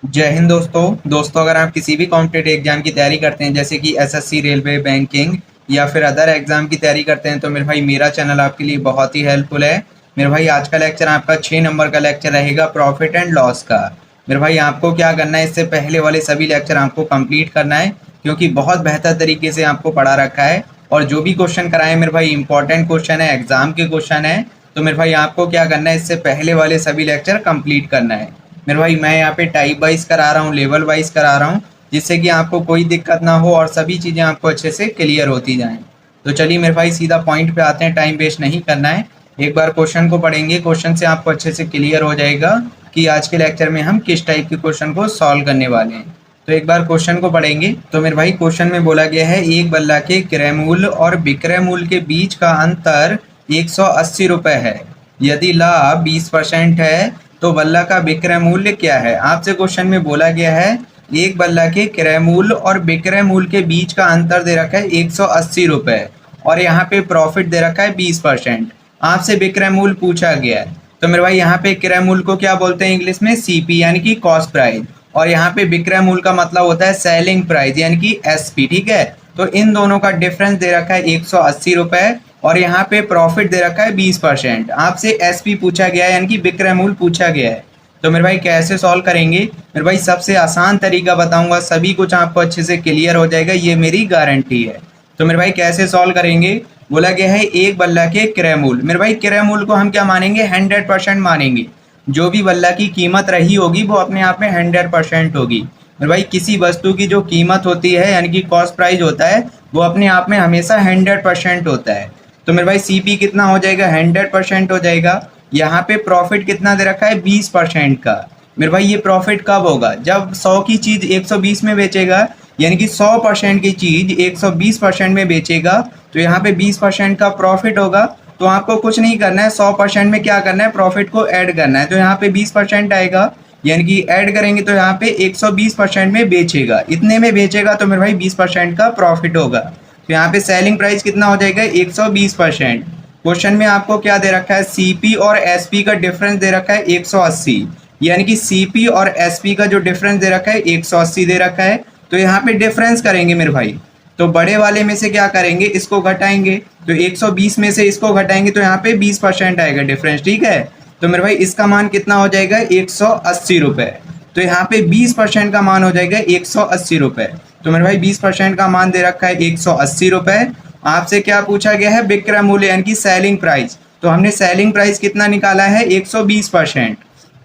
जय हिंद दोस्तों अगर आप किसी भी कॉम्पिटेटिव एग्जाम की तैयारी करते हैं जैसे कि एसएससी, रेलवे, बैंकिंग या फिर अदर एग्जाम की तैयारी करते हैं तो मेरे भाई मेरा चैनल आपके लिए बहुत ही हेल्पफुल है। मेरे भाई आज का लेक्चर आपका 6 नंबर का लेक्चर रहेगा प्रॉफिट एंड लॉस का। मेरे भाई आपको क्या करना है, इससे पहले वाले सभी लेक्चर आपको कंप्लीट करना है क्योंकि बहुत बेहतर तरीके से आपको पढ़ा रखा है और जो भी क्वेश्चन कराए मेरे भाई इंपॉर्टेंट क्वेश्चन है, एग्जाम के क्वेश्चन है। तो मेरे भाई आपको क्या करना है, इससे पहले वाले सभी लेक्चर कंप्लीट करना है। मेरे भाई मैं यहाँ पे टाइप वाइज करा रहा हूँ, लेवल वाइज करा रहा हूँ, जिससे कि आपको कोई दिक्कत ना हो और सभी चीज़ें आपको अच्छे से क्लियर होती जाएं। तो चलिए मेरे भाई सीधा पॉइंट पे आते हैं, टाइम वेस्ट नहीं करना है। एक बार क्वेश्चन को पढ़ेंगे, क्वेश्चन से आपको अच्छे से क्लियर हो जाएगा कि आज के लेक्चर में हम किस टाइप के क्वेश्चन को सॉल्व करने वाले हैं। तो एक बार क्वेश्चन को पढ़ेंगे। तो मेरे भाई क्वेश्चन में बोला गया है एक बल्ला के क्रय मूल्य और विक्रय मूल्य के बीच का अंतर 180 रुपये है। यदि लाभ 20% है तो बल्ला का विक्रय मूल्य क्या है। आपसे क्वेश्चन में बोला गया है एक बल्ला के क्रय मूल्य और विक्रय मूल्य के बीच का अंतर दे रखा है 180 रुपये और यहाँ पे प्रॉफिट दे रखा है 20%। आपसे विक्रय मूल्य पूछा गया है तो मेरे भाई यहाँ पे क्रय मूल्य को क्या बोलते हैं इंग्लिश में, सीपी यानी कि कॉस्ट प्राइस, और यहाँ पे विक्रय मूल्य का मतलब होता है सेलिंग प्राइस यानी कि एसपी। ठीक है, तो इन दोनों का डिफरेंस दे रखा है 180 रुपये और यहाँ पे प्रॉफिट दे रखा है 20%। आपसे एसपी पूछा गया है यानी कि विक्रय मूल्य पूछा गया है। तो मेरे भाई कैसे सॉल्व करेंगे, मेरे भाई सबसे आसान तरीका बताऊंगा, सभी कुछ आपको अच्छे से क्लियर हो जाएगा, ये मेरी गारंटी है। तो मेरे भाई कैसे सॉल्व करेंगे, बोला गया है एक बल्ला के क्रय मूल्य। मेरे भाई क्रय मूल्य को हम क्या मानेंगे, 100% मानेंगे। जो भी बल्ला की कीमत रही होगी वो अपने आप में 100% होगी। मेरे भाई किसी वस्तु की जो कीमत होती है यानी कि कॉस्ट प्राइस होता है वो अपने आप में हमेशा 100% होता है। तो मेरे भाई सीपी कितना हो जाएगा, 100% हो जाएगा। यहाँ पे प्रॉफिट कितना दे रखा है, 20% का। मेरे भाई ये प्रॉफिट कब होगा, जब 100 की चीज 120 में बेचेगा, यानी कि 100% की चीज 120% में बेचेगा तो यहाँ पे 20% का प्रॉफिट होगा। तो आपको कुछ नहीं करना है, 100% में क्या करना है, प्रॉफिट को ऐड करना है। तो यहाँ पे 20% आएगा, यानी कि ऐड करेंगे तो यहाँ पे 120% में बेचेगा, इतने में बेचेगा तो मेरे भाई 20% का प्रॉफिट होगा। तो यहाँ पे सेलिंग प्राइस कितना हो जाएगा, 120%। क्वेश्चन में आपको क्या दे रखा है, सीपी और एसपी का डिफरेंस दे रखा है 180, यानी कि सीपी और एसपी का जो डिफरेंस दे रखा है 180 दे रखा है। तो यहाँ पे डिफरेंस करेंगे मेरे भाई, तो बड़े वाले में से क्या करेंगे, इसको घटाएंगे। तो 120 में से इसको घटाएंगे तो यहाँ पे 20% आएगा डिफरेंस। ठीक है, तो मेरे भाई इसका मान कितना हो जाएगा, 180 रुपये। तो यहाँ पे 20% का मान हो जाएगा 180 रुपये। तो मेरे भाई 20% का मान दे रखा है 180 रुपये। आपसे क्या पूछा गया है, विक्रय मूल्य यानी कि सेलिंग प्राइस। तो हमने सेलिंग प्राइस कितना निकाला है, 120%।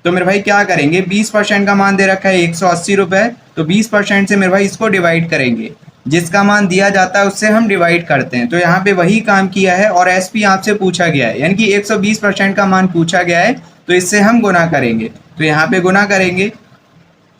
तो मेरे भाई क्या करेंगे, 20% का मान दे रखा है 180 रुपये, तो 20% से मेरे भाई इसको डिवाइड करेंगे। जिसका मान दिया जाता है उससे हम डिवाइड करते हैं। तो यहाँ पे वही काम किया है और एसपी आपसे पूछा गया है, यानी कि 120% का मान पूछा गया है तो इससे हम गुना करेंगे। तो यहाँ पे गुना करेंगे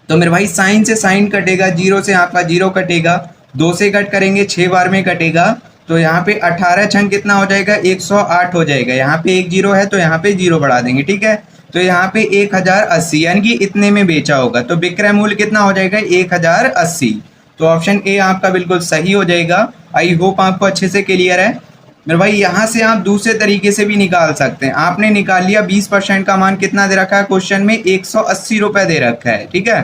तो मेरे भाई साइन से साइन कटेगा, जीरो से आपका जीरो कटेगा, 2 से कट करेंगे 6 बार में कटेगा। तो यहाँ पे 18 छंग कितना हो जाएगा, 108 हो जाएगा। यहाँ पे एक जीरो है तो यहाँ पे जीरो बढ़ा देंगे। ठीक है, तो यहाँ पे 1080 यानी कि इतने में बेचा होगा। तो विक्रय मूल्य कितना हो जाएगा, 1080। तो ऑप्शन ए आपका बिल्कुल सही हो जाएगा। आई होप आपको अच्छे से क्लियर है। मेरे भाई यहाँ से आप दूसरे तरीके से भी निकाल सकते हैं। आपने निकाल लिया 20% का मान कितना दे रखा है, क्वेश्चन में 180 रुपये दे रखा है। ठीक है,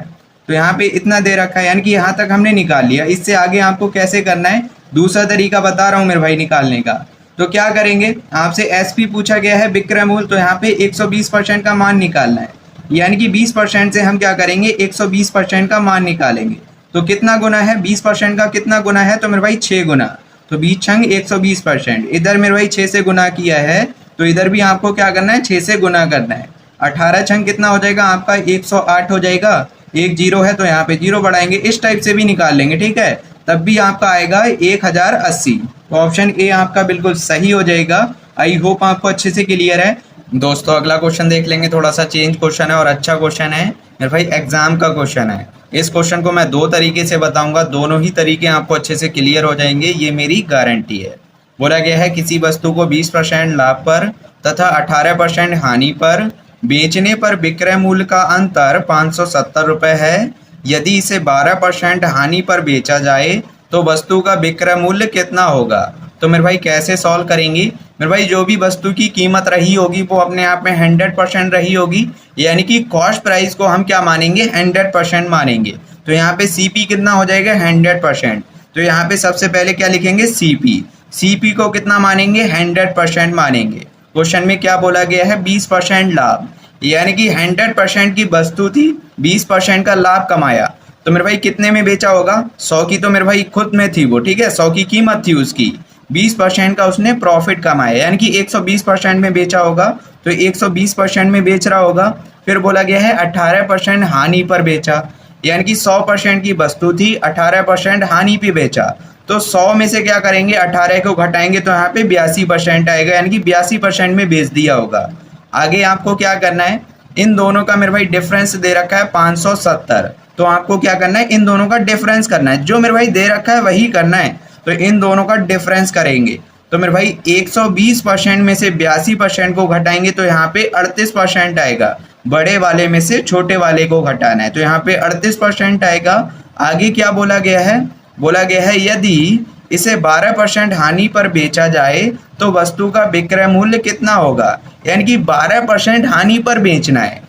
तो यहाँ पे इतना दे रखा है, यानी कि यहाँ तक हमने निकाल लिया। इससे आगे आपको कैसे करना है, दूसरा तरीका बता रहा हूँ मेरे भाई निकालने का। तो क्या करेंगे, आपसे एसपी पूछा गया है विक्रय मूल्य, तो यहाँ पे 120% का मान निकालना है, यानी कि 20% से हम क्या करेंगे, 120% का मान निकालेंगे। तो कितना गुना है, 20% का कितना गुना है, तो मेरे भाई 6 गुना। तो 20 छंग 120%, इधर मेरे भाई 6 से गुना किया है तो इधर भी आपको क्या करना है, 6 से गुना करना है। 18 छंग कितना हो जाएगा आपका, 108 हो जाएगा। एक जीरो है तो यहाँ पे जीरो बढ़ाएंगे, इस टाइप से भी निकाल लेंगे। ठीक है, तब भी आपका आएगा 1080। तो ऑप्शन ए आपका बिल्कुल सही हो जाएगा। आई होप आपको अच्छे से क्लियर है। दोस्तों अगला क्वेश्चन देख लेंगे, थोड़ा सा चेंज क्वेश्चन है और अच्छा क्वेश्चन है मेरे भाई, एग्जाम का क्वेश्चन है। इस क्वेश्चन को मैं 2 तरीके से बताऊंगा, दोनों ही तरीके आपको अच्छे से क्लियर हो जाएंगे, ये मेरी गारंटी है। बोला गया है किसी वस्तु को 20% लाभ पर तथा 18% हानि पर बेचने पर विक्रय मूल्य का अंतर 570 रुपये है। यदि इसे 12% हानि पर बेचा जाए तो वस्तु का विक्रय मूल्य कितना होगा। तो मेरे भाई कैसे सॉल्व करेंगे? मेरे भाई जो भी वस्तु की कीमत रही होगी वो अपने आप में 100% रही होगी, यानी कि कॉस्ट प्राइस को हम क्या मानेंगे? 100% मानेंगे। तो यहाँ पे सीपी कितना हो जाएगा? 100%। तो यहाँ पे सबसे पहले क्या लिखेंगे? सीपी। सीपी को कितना मानेंगे? 100% मानेंगे। क्वेश्चन में क्या बोला गया है? 20% लाभ, यानी कि 100% की वस्तु थी, 20% का लाभ कमाया। तो मेरे भाई कितने में बेचा होगा? 100 की तो मेरे भाई खुद में थी वो, ठीक है, 100 की कीमत थी उसकी, 20% का उसने प्रॉफिट कमाया, यानी कि 120% में बेचा होगा। तो 120% में बेच रहा होगा। फिर बोला गया है 18% हानि पर बेचा, यानी कि 100% की वस्तु थी, 18% हानि पे बेचा। तो 100 में से क्या करेंगे? 18 को घटाएंगे तो यहाँ पे 82% आएगा, यानी कि 82% में बेच दिया होगा। आगे आपको क्या करना है? इन दोनों का मेरे भाई डिफरेंस दे रखा है 570। तो आपको क्या करना है? इन दोनों का डिफरेंस करना है, जो मेरे भाई दे रखा है वही करना है। तो इन दोनों का डिफरेंस करेंगे तो मेरे भाई 120% में से 82% को घटाएंगे तो यहाँ पे 38% आएगा। बड़े वाले में से छोटे वाले को घटाना है, तो यहाँ पे 38% आएगा। आगे क्या बोला गया है? बोला गया है यदि इसे 12% हानि पर बेचा जाए तो वस्तु का विक्रय मूल्य कितना होगा? यानी कि 12% हानि पर बेचना है।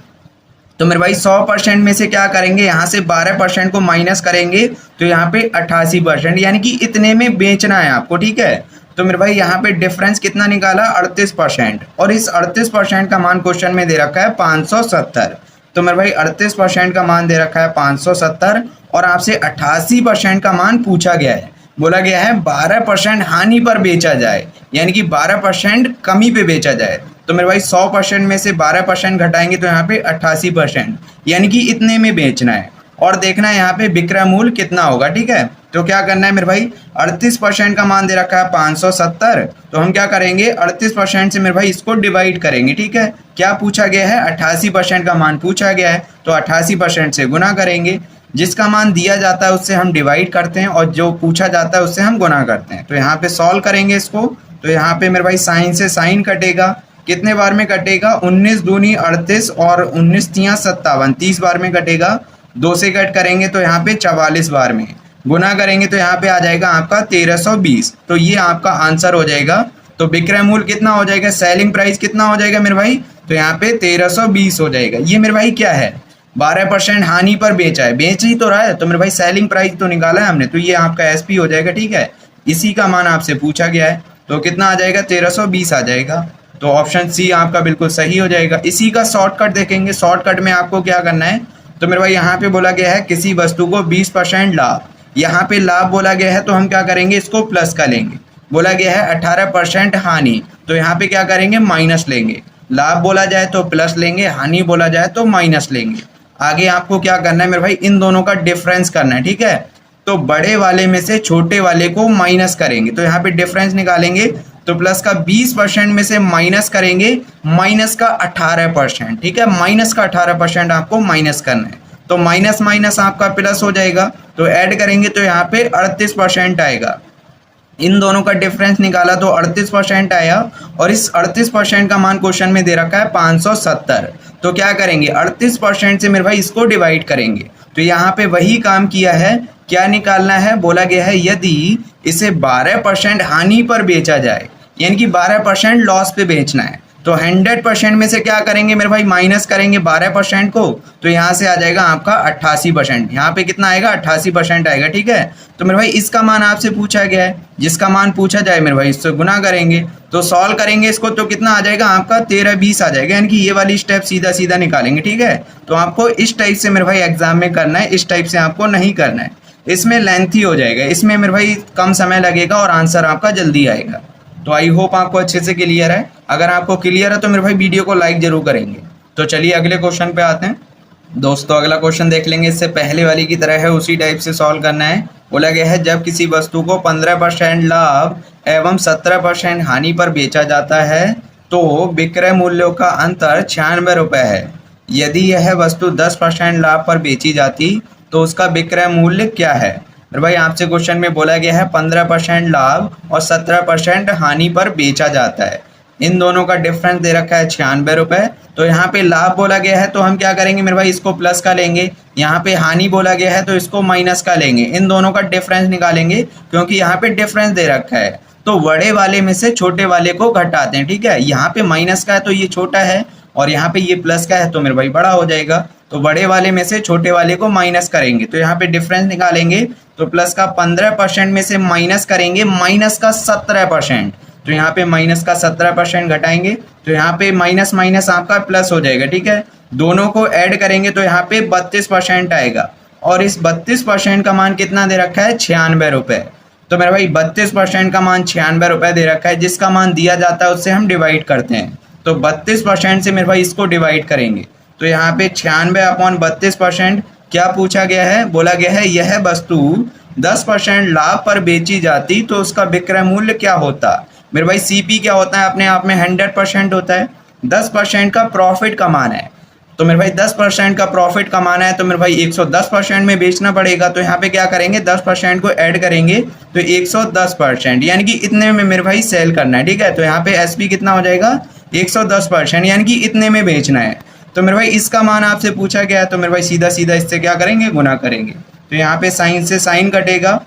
तो मेरे भाई 100% में से क्या करेंगे? यहाँ से 12% को माइनस करेंगे तो यहाँ पे 88%, यानी कि इतने में बेचना है आपको, ठीक है। तो मेरे भाई यहाँ पे डिफरेंस कितना निकाला? 38%, और इस 38% का मान क्वेश्चन में दे रखा है 570। तो मेरे भाई 38% का मान दे रखा है 570 और आपसे 88% का मान पूछा गया है। बोला गया है 12% हानि पर बेचा जाए, यानी कि 12% कमी पे बेचा जाए। तो मेरे भाई 100% में से 12% घटाएंगे तो यहाँ पे 88%, यानी कि इतने में बेचना है। और देखना है यहाँ पे विक्रय मूल्य कितना होगा, ठीक है। तो क्या करना है मेरे भाई? 38% का मान दे रखा है 570, तो हम क्या करेंगे? 38% से मेरे भाई इसको डिवाइड करेंगे, ठीक है। क्या पूछा गया है? 88% का मान पूछा गया है, तो 88% से गुना करेंगे। जिसका मान दिया जाता है उससे हम डिवाइड करते हैं और जो पूछा जाता है उससे हम गुना करते हैं। तो यहाँ पे सॉल्व करेंगे इसको, तो यहाँ पे मेरे भाई साइन से साइन कटेगा। कितने बार में कटेगा? 19 दूनी 38 और 19 तियां 57, 30 बार में कटेगा। 2 से कट करेंगे तो यहाँ पे 44 बार में। गुना करेंगे तो यहाँ पे आ जाएगा आपका 1320। तो ये आपका आंसर हो जाएगा। तो विक्रय मूल्य कितना हो जाएगा? सेलिंग प्राइस कितना हो जाएगा मेरे भाई? तो यहाँ पे 1320 हो जाएगा। ये मेरे भाई क्या है? 12% हानि पर बेचा है, बेच ही तो रहा है, तो मेरे भाई सेलिंग प्राइस तो निकाला है हमने, तो ये आपका एसपी हो जाएगा, ठीक है। इसी का मान आपसे पूछा गया है, तो कितना आ जाएगा? 1320 आ जाएगा। तो ऑप्शन सी आपका बिल्कुल सही हो जाएगा। इसी का शॉर्टकट देखेंगे। शॉर्टकट में आपको क्या करना है? तो मेरे भाई यहाँ पे बोला गया है किसी वस्तु को 20% लाभ, यहाँ पे लाभ बोला गया है तो हम क्या करेंगे? इसको प्लस का लेंगे। बोला गया है 18% हानि, तो यहाँ पे क्या करेंगे? माइनस लेंगे। लाभ बोला जाए तो प्लस लेंगे, हानि बोला जाए तो माइनस लेंगे। आगे आपको क्या करना है मेरे भाई? इन दोनों का डिफरेंस करना है, ठीक है। तो बड़े वाले में से छोटे वाले को माइनस करेंगे, तो यहाँ पे डिफरेंस निकालेंगे तो प्लस का 20% में से माइनस करेंगे माइनस का 18%, ठीक है। माइनस का 18% आपको माइनस करना है, तो माइनस माइनस आपका प्लस हो जाएगा। तो ऐड करेंगे तो यहाँ पे 38% आएगा। इन दोनों का डिफरेंस निकाला तो 38% आया, और इस 38% का मान क्वेश्चन में दे रखा है 570। तो क्या करेंगे? 38% से मेरे भाई इसको डिवाइड करेंगे। तो यहाँ पे वही काम किया है। क्या निकालना है? बोला गया है यदि इसे 12% हानि पर बेचा जाए, यानी कि 12% लॉस पे बेचना है, तो 100% में से क्या करेंगे मेरे भाई? माइनस करेंगे 12% को, तो यहाँ से आ जाएगा आपका 88%। यहाँ पे कितना आएगा? 88% आएगा, ठीक है। तो मेरे भाई इसका मान आपसे पूछा गया है, जिसका मान पूछा जाए मेरे भाई इससे गुना करेंगे। तो सॉल्व करेंगे इसको तो कितना आ जाएगा आपका? 1320 आ जाएगा, यानी कि ये वाली स्टेप सीधा सीधा निकालेंगे, ठीक है। तो आपको इस टाइप से मेरे भाई एग्जाम में करना है, इस टाइप से आपको नहीं करना है। इसमें लेंथी हो जाएगा, इसमें मेरे भाई कम समय लगेगा और आंसर आपका जल्दी आएगा। तो आई होप आपको अच्छे से क्लियर है। अगर आपको क्लियर है तो मेरे भाई वीडियो को लाइक जरूर करेंगे। तो चलिए अगले क्वेश्चन पे आते हैं। दोस्तों अगला क्वेश्चन देख लेंगे, इससे पहले वाली की तरह है, उसी टाइप से सॉल्व करना है। बोला गया है जब किसी वस्तु को 15% लाभ एवं 17% हानि पर बेचा जाता है तो विक्रय मूल्यों का अंतर 96 रुपये है। यदि यह वस्तु 10% लाभ पर बेची जाती तो उसका विक्रय मूल्य क्या है? और भाई आपसे क्वेश्चन में बोला गया है 15% लाभ और 17% हानि पर बेचा जाता है। इन दोनों का डिफरेंस दे रखा है 96 रुपये। तो यहाँ पे लाभ बोला गया है तो हम क्या करेंगे मेरे भाई? इसको प्लस का लेंगे। यहाँ पे हानि बोला गया है तो इसको माइनस का लेंगे। इन दोनों का डिफरेंस निकालेंगे क्योंकि यहाँ पे डिफरेंस दे रखा है। तो बड़े वाले में से छोटे वाले को घटाते हैं। ठीक है, यहाँ पे माइनस का है तो ये छोटा है, और यहाँ पे ये प्लस का है तो मेरे भाई बड़ा हो जाएगा। तो बड़े वाले में से छोटे वाले को माइनस करेंगे, तो यहाँ पे डिफरेंस निकालेंगे, तो प्लस का 15% में से माइनस करेंगे माइनस का 17%, तो यहाँ पे माइनस का 17% घटाएंगे, तो यहाँ पे माइनस माइनस आपका प्लस हो जाएगा। ठीक है, दोनों को ऐड करेंगे तो यहाँ पे 32% आएगा, और इस 32% का मान कितना दे रखा है, 96 रुपये। तो मेरे भाई 32% का मान 96 रुपये दे रखा है, जिसका मान दिया जाता है उससे हम डिवाइड करते हैं। तो 32% से मेरे भाई इसको डिवाइड करेंगे, तो यहाँ पे 96/32%। क्या पूछा गया है, बोला गया है यह वस्तु 10% लाभ पर बेची जाती तो उसका विक्रय मूल्य क्या होता। मेरे भाई सीपी क्या होता है, अपने आप में 100% होता है, 10% का प्रॉफिट कमाना है। तो मेरे भाई 10% का प्रॉफिट कमाना है, तो मेरे भाई 110% में बेचना पड़ेगा। तो यहाँ पे क्या करेंगे, 10% को ऐड करेंगे तो 110%, यानी कि इतने में मेरे भाई सेल करना है। ठीक है, तो यहाँ पे एसपी कितना हो जाएगा, 110%, यानी कि इतने में बेचना है। तो मेरे भाई इसका मान आपसे पूछा गया है, तो मेरे भाई सीधा सीधा इससे क्या करेंगे, गुना करेंगे। तो यहाँ पे साइन से साइन कटेगा,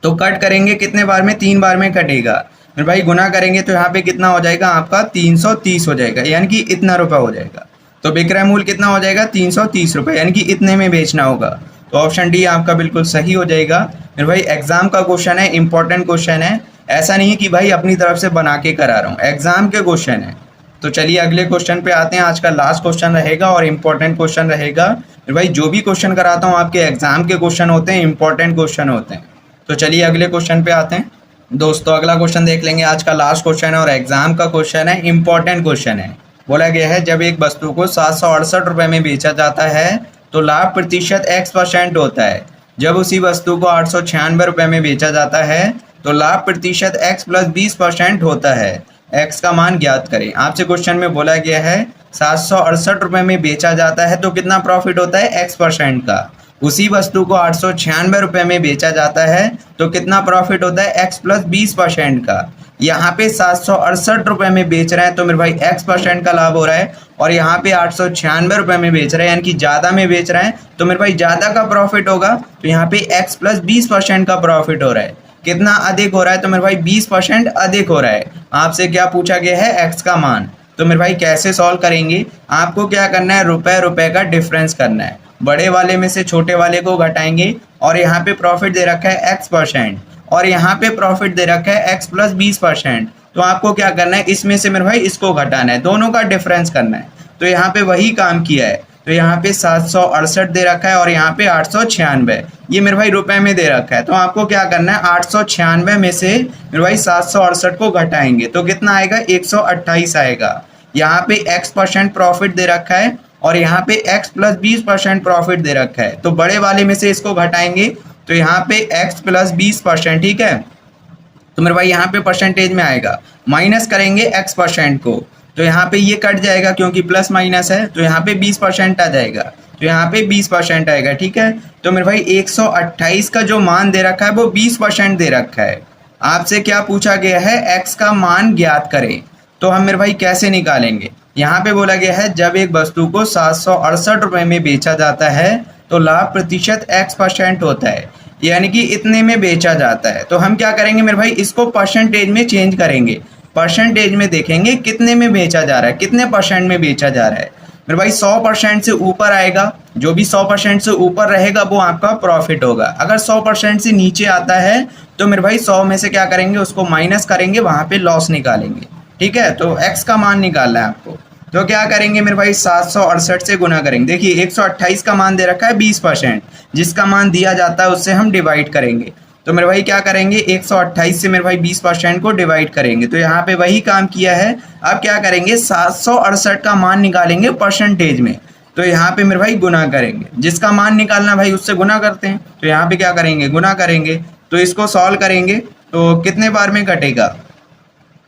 तो कट करेंगे कितने बार में, 3 बार में कटेगा। मेरे भाई गुना करेंगे तो यहाँ पे कितना हो जाएगा आपका, 330 हो जाएगा, यानी कि इतना रुपया हो जाएगा। तो विक्रय मूल्य कितना हो जाएगा, 330 रुपये, यानी कि इतने में बेचना होगा। तो ऑप्शन डी आपका बिल्कुल सही हो जाएगा। मेरे भाई एग्जाम का क्वेश्चन है, इंपॉर्टेंट क्वेश्चन है, ऐसा नहीं कि भाई अपनी तरफ से बना के करा रहा हूँ, एग्जाम के क्वेश्चन है। तो चलिए अगले क्वेश्चन पे आते हैं। आज का लास्ट क्वेश्चन रहेगा और इम्पोर्टेंट क्वेश्चन रहेगा। मेरे भाई जो भी क्वेश्चन कराता हूँ आपके एग्जाम के क्वेश्चन होते हैं, इंपॉर्टेंट क्वेश्चन होते हैं। तो चलिए अगले क्वेश्चन पे आते हैं। दोस्तों अगला क्वेश्चन देख लेंगे, आज का लास्ट क्वेश्चन है और एग्जाम का क्वेश्चन है, इंपॉर्टेंट क्वेश्चन है। बोला गया है जब एक वस्तु को 768 रुपये में बेचा जाता है तो लाभ प्रतिशत x% होता है। जब उसी वस्तु को 896 रुपये में बेचा जाता है तो लाभ प्रतिशत x + 20% होता है। x का मान ज्ञात करें। आपसे क्वेश्चन में बोला गया है 768 रुपये में बेचा जाता है तो कितना प्रॉफिट होता है, x% का। उसी वस्तु को 896 रुपये में बेचा जाता है तो कितना प्रॉफिट होता है, x + 20% का। यहाँ पे 768 रुपये में बेच रहे हैं तो मेरे भाई x% का लाभ हो रहा है, और यहाँ पे 896 रुपये में बेच रहे हैं, यानी कि ज़्यादा में बेच रहे हैं तो मेरे भाई ज़्यादा का प्रॉफिट होगा। तो यहाँ पे x + 20% का प्रॉफिट हो रहा है। कितना अधिक हो रहा है, तो मेरे भाई 20% अधिक हो रहा है। आपसे क्या पूछा गया है, x का मान। तो मेरे भाई कैसे सॉल्व करेंगे, आपको क्या करना है, रुपए रुपए का डिफरेंस करना है। बड़े वाले में से छोटे वाले को घटाएंगे, और यहाँ पे प्रॉफिट दे रखा है x%, और यहाँ पे प्रॉफिट दे रखा है x + 20%। तो आपको क्या करना है, इसमें से मेरे भाई इसको घटाना है, दोनों का डिफरेंस करना है। तो यहाँ पे वही काम किया है। तो यहाँ पे 768 दे रखा है और यहाँ पे 896, ये मेरे भाई रुपए में दे रखा है। तो आपको क्या करना है, 896 में से मेरे भाई 768 को घटाएंगे तो कितना आएगा, 128 आएगा। यहाँ पे x% प्रॉफिट दे रखा है और यहाँ पे x + 20% प्रॉफिट दे रखा है। तो बड़े वाले में से इसको घटाएंगे तो यहाँ पे x + 20%, ठीक है। तो मेरे भाई यहाँ पे परसेंटेज में आएगा, माइनस करेंगे x% को, तो यहाँ पे ये कट जाएगा क्योंकि प्लस माइनस है, तो यहाँ पे 20% आ जाएगा। तो यहाँ पे 20% आएगा, ठीक है। तो मेरे भाई 128 का जो मान दे रखा है वो 20% दे रखा है। आपसे क्या पूछा गया है, x का मान ज्ञात करें। तो हम मेरे भाई कैसे निकालेंगे, यहाँ पे बोला गया है जब एक वस्तु को 768 रुपये में बेचा जाता है तो लाभ प्रतिशत x% होता है, यानी कि इतने में बेचा जाता है। तो हम क्या करेंगे मेरे भाई, इसको परसेंटेज में चेंज करेंगे। परसेंटेज में देखेंगे कितने में बेचा जा रहा है, कितने % में बेचा जा रहा है। मेरे भाई 100% से ऊपर आएगा, जो भी 100% से ऊपर रहेगा वो आपका प्रॉफिट होगा। अगर 100% से नीचे आता है तो मेरे भाई 100 में से क्या करेंगे, उसको माइनस करेंगे, वहाँ पे लॉस निकालेंगे, ठीक है। तो x का मान निकालना है आपको। तो क्या करेंगे मेरे भाई, 768 से गुना करेंगे। देखिए 128 का मान दे रखा है 20%, जिसका मान दिया जाता है उससे हम डिवाइड करेंगे। तो मेरे भाई क्या करेंगे, 128 से मेरे भाई 20% को डिवाइड करेंगे। तो यहाँ पे वही काम किया है। अब क्या करेंगे, 768 का मान निकालेंगे परसेंटेज में। तो यहाँ पे मेरे भाई गुना करेंगे, जिसका मान निकालना भाई उससे गुना करते हैं। तो यहाँ पे क्या करेंगे, गुना करेंगे। तो इसको सॉल्व करेंगे तो कितने बार में कटेगा,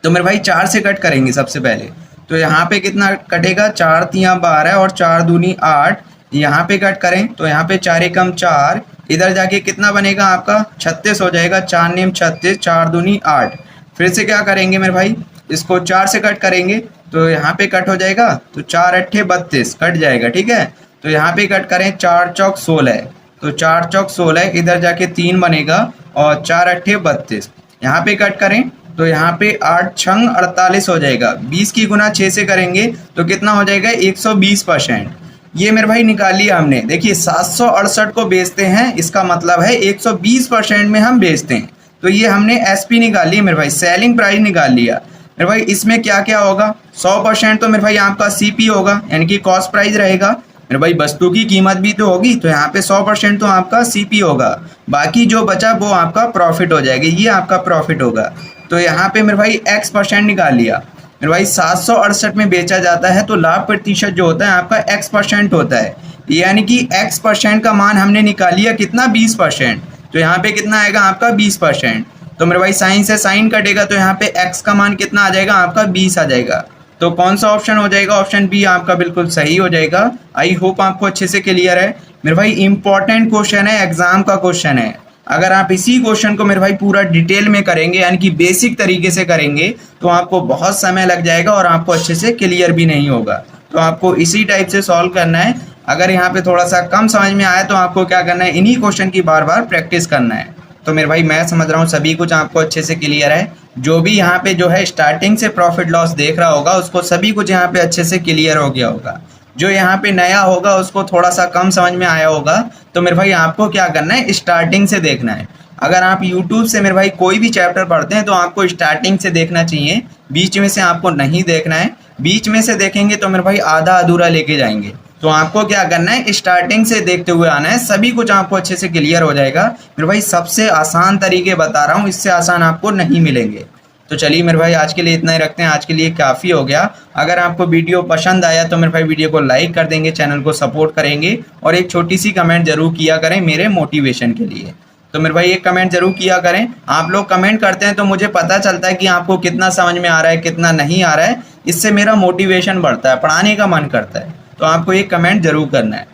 तो मेरे भाई 4 से कट करेंगे सबसे पहले। तो यहाँ पे कितना कटेगा, 4 × 3 = 12 और 4 × 2 = 8। यहाँ पे कट करें तो यहाँ पे 4 × 1 = 4, इधर जाके कितना बनेगा आपका, 36 हो जाएगा। 4 × 9 = 36, 4 × 2 = 8। फिर से क्या करेंगे मेरे भाई, इसको 4 से कट करेंगे तो यहाँ पे कट हो जाएगा। तो 4 × 8 = 32 कट जाएगा, ठीक है। तो यहाँ पे कट करें, 4 × 4 = 16, तो 4 × 4 = 16, इधर जाके 3 बनेगा और 4 × 8 = 32। यहाँ पे कट करें तो यहाँ पे 8 छंग 48 हो जाएगा। 20 की गुना 6 से करेंगे तो कितना हो जाएगा 120%। ये मेरे भाई निकाल लिया हमने। देखिए 768 को बेचते हैं, इसका मतलब है 120% में हम बेचते हैं। तो ये हमने एसपी निकाल ली मेरे भाई, सेलिंग प्राइस निकाल लिया मेरे भाई। इसमें क्या क्या होगा, 100% तो मेरे भाई आपका सीपी होगा, यानी कि कॉस्ट प्राइस रहेगा मेरे भाई। वस्तु की कीमत भी तो होगी, तो यहाँ पे 100% तो आपका सीपी होगा। बाकी जो बचा वो आपका प्रॉफिट हो जाएगा, ये आपका प्रॉफिट होगा। तो यहाँ पे मेरे भाई x% निकाल लिया मेरे भाई। 768 में बेचा जाता है तो लाभ प्रतिशत जो होता है आपका x% होता है, यानी कि x% का मान हमने निकाल लिया कितना 20%। तो यहाँ पे कितना आएगा आपका 20%। तो मेरे भाई साइन से साइन कटेगा तो यहाँ पे x का मान कितना आ जाएगा आपका 20 आ जाएगा। तो कौन सा ऑप्शन हो जाएगा, ऑप्शन बी आपका बिल्कुल सही हो जाएगा। आई होप आपको अच्छे से क्लियर है मेरे भाई। इंपॉर्टेंट क्वेश्चन है, एग्जाम का क्वेश्चन है। अगर आप इसी क्वेश्चन को मेरे भाई पूरा डिटेल में करेंगे, यानी कि बेसिक तरीके से करेंगे, तो आपको बहुत समय लग जाएगा और आपको अच्छे से क्लियर भी नहीं होगा। तो आपको इसी टाइप से सॉल्व करना है। अगर यहाँ पे थोड़ा सा कम समझ में आए तो आपको क्या करना है, इन्हीं क्वेश्चन की बार बार प्रैक्टिस करना है। तो मेरे भाई मैं समझ रहा हूँ सभी कुछ आपको अच्छे से क्लियर है। जो भी यहाँ पे जो है स्टार्टिंग से प्रॉफिट लॉस देख रहा होगा उसको सभी कुछ यहाँ पे अच्छे से क्लियर हो गया होगा। जो यहाँ पे नया होगा उसको थोड़ा सा कम समझ में आया होगा। तो मेरे भाई आपको क्या करना है, स्टार्टिंग से देखना है। अगर आप YouTube से मेरे भाई कोई भी चैप्टर पढ़ते हैं तो आपको स्टार्टिंग से देखना चाहिए, बीच में से आपको नहीं देखना है। बीच में से देखेंगे तो मेरे भाई आधा अधूरा लेके जाएंगे। तो आपको क्या करना है, स्टार्टिंग से देखते हुए आना है, सभी कुछ आपको अच्छे से क्लियर हो जाएगा। मेरे भाई सबसे आसान तरीके बता रहा हूँ, इससे आसान आपको नहीं मिलेंगे। तो चलिए मेरे भाई आज के लिए इतना ही रखते हैं, आज के लिए काफ़ी हो गया। अगर आपको वीडियो पसंद आया तो मेरे भाई वीडियो को लाइक कर देंगे, चैनल को सपोर्ट करेंगे और एक छोटी सी कमेंट जरूर किया करें मेरे मोटिवेशन के लिए। तो मेरे भाई एक कमेंट जरूर किया करें। आप लोग कमेंट करते हैं तो मुझे पता चलता है कि आपको कितना समझ में आ रहा है, कितना नहीं आ रहा है। इससे मेरा मोटिवेशन बढ़ता है, पढ़ाने का मन करता है। तो आपको एक कमेंट जरूर करना है।